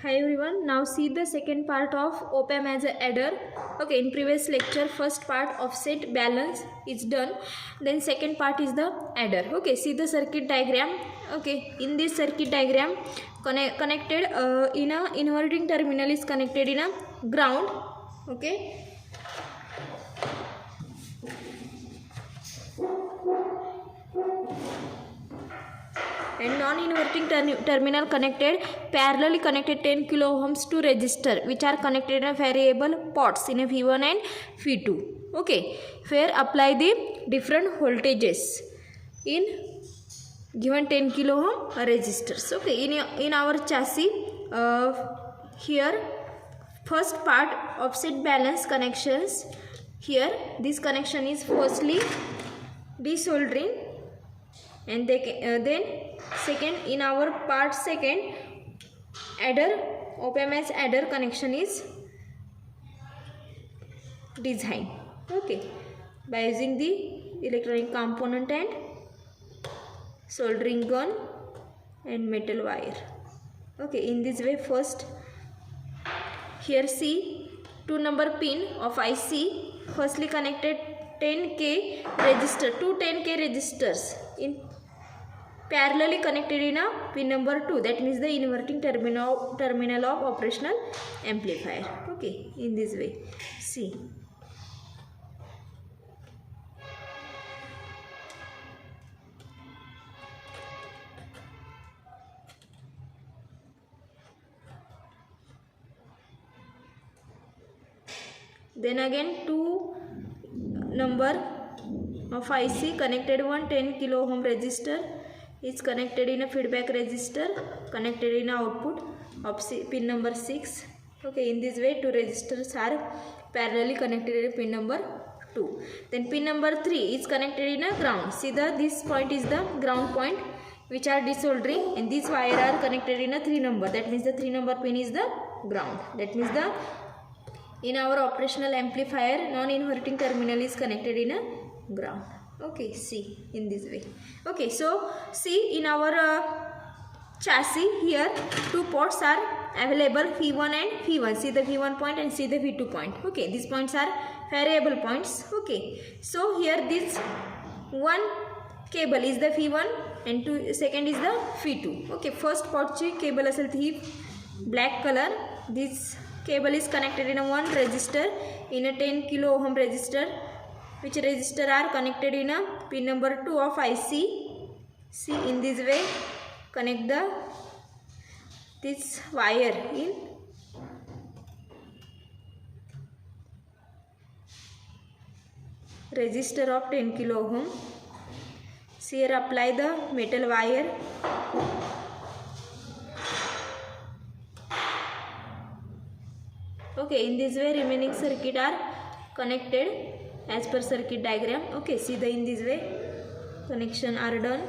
Hi everyone, now see the second part of op-amp as an adder. Okay, in previous lecture first part offset balance is done, then second part is the adder. Okay, see the circuit diagram. Okay, in this circuit diagram connected in a inverting terminal is connected in a ground. Okay, and non-inverting terminal connected parallelly connected 10 kilo ohms to resistor which are connected in a variable pots in a V1 and V2. Okay, where apply the different voltages in given 10 kilo ohm resistors. Okay, in our chassis here first part offset balance connections. Here this connection is firstly desoldering, and then second in our part second adder op-amp as adder connection is designed. Okay, by using the electronic component and soldering gun and metal wire. Okay, in this way first here see 2 number pin of IC firstly connected 10K resistor, two 10K resistors in parallelly connected in a pin number 2, that means the inverting terminal of operational amplifier. Okay, in this way see. Then again 2 number of IC connected one 10 kilo ohm resistor is connected in a feedback resistor connected in output of pin number 6. Okay, in this way two resistors are parallelly connected in pin number 2. Then pin number 3 is connected in a ground. See this point is the ground point which are desoldering, and this wire are connected in a 3 number, that means the 3 number pin is the ground, that means the in our operational amplifier non-inverting terminal is connected in a ground. Okay, see in this way. Okay, so see in our chassis here two ports are available, V1 and V1. See the V1 point and see the V2 point. Okay, these points are variable points. Okay, so here this one cable is the V1 and second is the V2. Okay, first port cable असेल ही black color. This cable is connected in a one resistor in a 10 kilo ohm resistor, which resistor are connected in a pin number 2 of IC. See in this way connect this wire in resistor of 10 kilo ohm. See here apply the metal wire. Okay, in this way remaining circuit are connected as per circuit diagram. Okay, see in this way connection are done.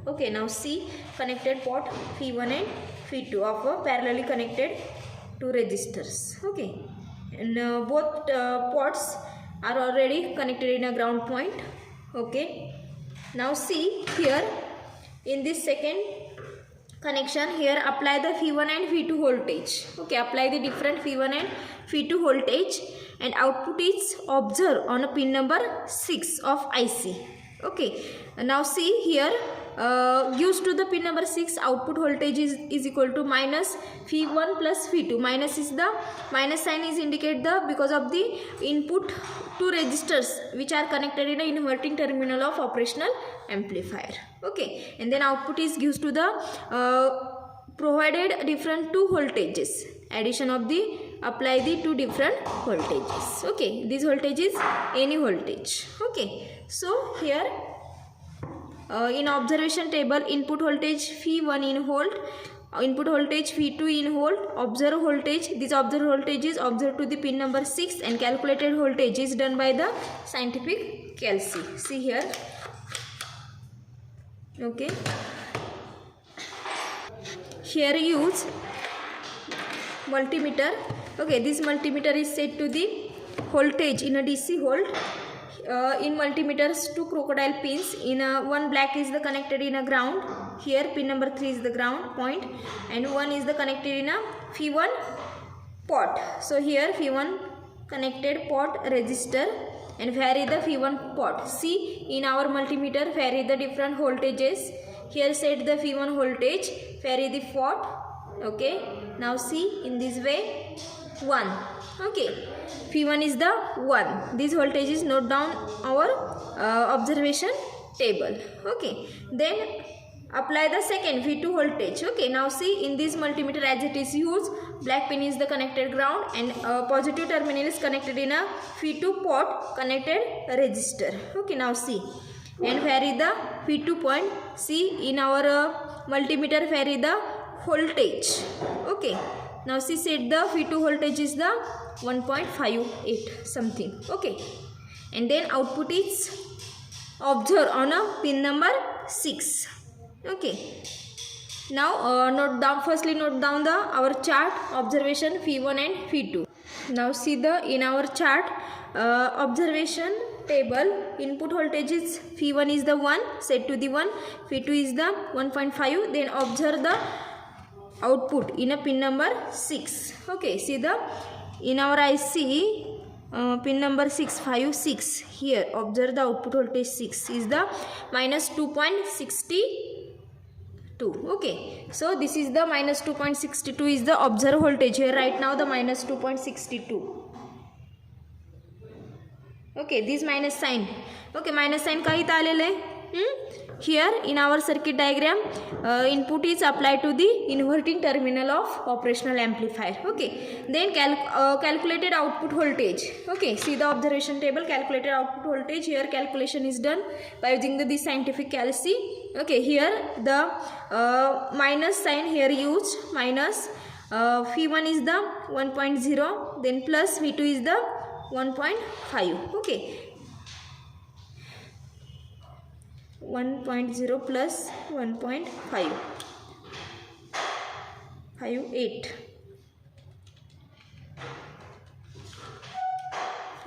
Okay, now see connected port V1 and V2 of a parallelly connected two resistors. Okay, and both ports are already connected in a ground point. Okay, now see here in this second connection here apply the V1 and V2 voltage. Okay, apply the different V1 and V2 voltage, and output is observed on a pin number 6 of IC. Okay, now see here gives to the pin number 6 output voltage is equal to minus V1 plus V2. Minus is the minus sign is indicate the because of the input two resistors which are connected in a inverting terminal of operational amplifier. Okay, and then output is gives to the provided different two voltages, addition of the apply the two different voltages. Okay, this voltage is any voltage. Okay, so here in observation table input voltage V1 in volt, input voltage V2 in volt, observed voltage, this observed voltage is observed to the pin number 6, and calculated voltage is done by the scientific calci. See here. Okay, here use multimeter. Okay, this multimeter is set to the voltage in a DC volt in multimeters 2 crocodile pins. In one black is the connected in a ground. Here pin number 3 is the ground point, and one is the connected in a Phi1 pot. So here Phi1 connected pot resistor and vary the Phi1 pot. See, in our multimeter vary the different voltages. Here set the Phi1 voltage, vary the pot. Okay, now see in this way 1. Okay, Phi1 is the 1. This voltage is note down our observation table. Okay, then apply the second Phi2 voltage. Okay, now see in this multimeter as it is used, black pin is the connected ground and positive terminal is connected in a Phi2 pot connected resistor. Okay, now see and vary the Phi2 point. See in our multimeter vary the voltage. Okay, now see set the Phi2 voltage is the 1.58 something. Okay, and then output is observed on a pin number 6. Okay, now note down, firstly note down the our chart observation Phi1 and Phi2. Now see the in our chart observation table, input voltage is Phi1 is the 1, set to the 1, Phi2 is the 1.5. then observe the output in a pin number 6. Okay, see the in our IC pin number 656, here observe the output voltage 6 is the minus 2.62. Okay, so this is the minus 2.62 is the observed voltage. Here right now the minus 2.62. Okay, this minus sign. Okay, minus sign का इथं आलेलं आहे. Here in our circuit diagram input is applied to the inverting terminal of operational amplifier. Okay, then calculated output voltage. Okay, see the observation table, calculated output voltage. Here calculation is done by using this scientific calc. Okay, here the minus sign here used, minus Phi1 is the 1.0, then plus Phi2 is the 1.5. Okay, 1.0 plus 1.5, 58.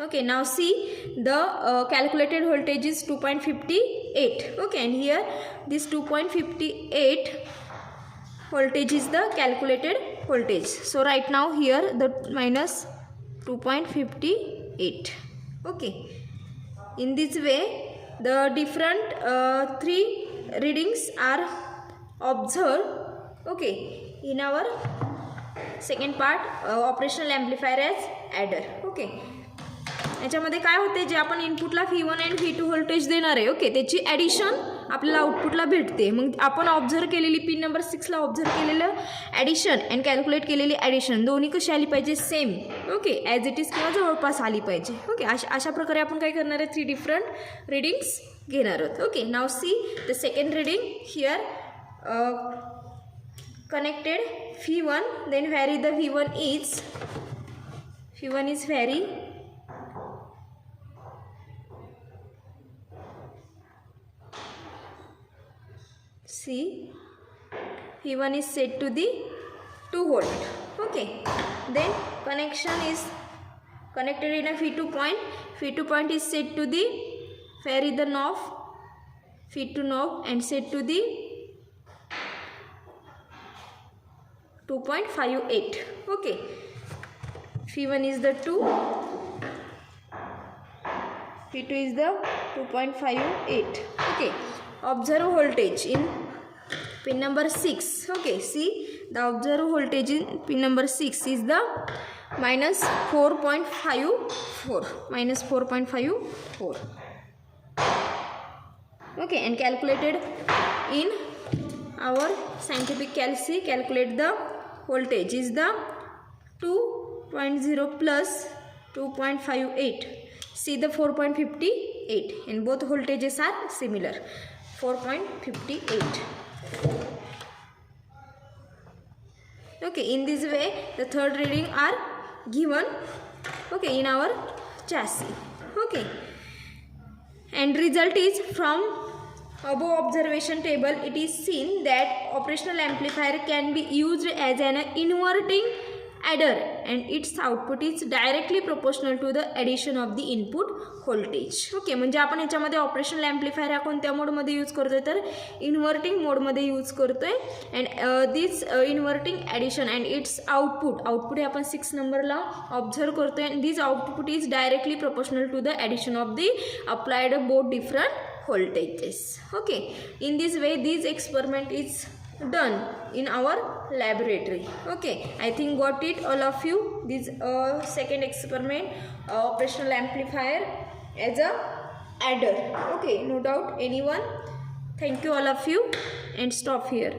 Okay, now see the calculated voltage is 2.58. Okay, and here this 2.58 voltage is the calculated voltage. So right now here the minus 2.58. Okay, in this way the different 3 readings are observed. Okay, in our second part operational amplifier as adder. Okay, याच्यामध्ये काय होते, जे आपण इनपुटला Phi1 आणि Phi2 voltage देणार आहे, okay, त्याची addition आपल्याला आउटपुटला भेटते. मग आपण ऑब्झर्व केलेली पिन नंबर 6ला ऑब्झर्व केलेलं ॲडिशन अँड कॅल्क्युलेट केलेली ॲडिशन दोन्ही कशी आली पाहिजे, same. Okay, as it is किंवा जवळपास आली पाहिजे. ओके, अशा प्रकारे आपण काय करणार आहे, 3 डिफरंट रिडिंग्स घेणार आहोत. Okay, now see the second reading here connected Phi1, then vary the Phi1 is vary. See, Phi1 is set to the 2 volt. Okay, then connection is connected in a Phi2 point. Phi2 point is set to the vary the knob, Phi2 knob, and set to the 2.58. Okay, Phi1 is the 2, Phi2 is the 2.58. Okay, observe voltage in pin number 6. Okay, see the observe voltage in pin number 6 is the minus 4.54. Okay, and calculated in our scientific calc, calculate the voltage is the 2.0 plus 2.58. See the 4.58, and both voltages are similar, 4.58. Okay, in this way the third reading are given, okay, in our chassis. Okay, and result is from above observation table. It is seen that operational amplifier can be used as an inverting adder and its output is directly proportional to the addition of the input voltage. Okay, म्हणजे आपण याच्यामध्ये operational amplifier हा कोणत्या मोडमध्ये use करतोय तर inverting मोडमध्ये use करतोय. And this inverting addition and its output हे आपण 6 नंबरला ऑब्झर्व करतोय. And this output is directly proportional to the addition of the applied both different voltages. Okay, in this way this experiment is done in our laboratory. Okay, I think got it all of you. This second experiment, operational amplifier as a adder. Okay, no doubt anyone. Thank you all of you and stop here.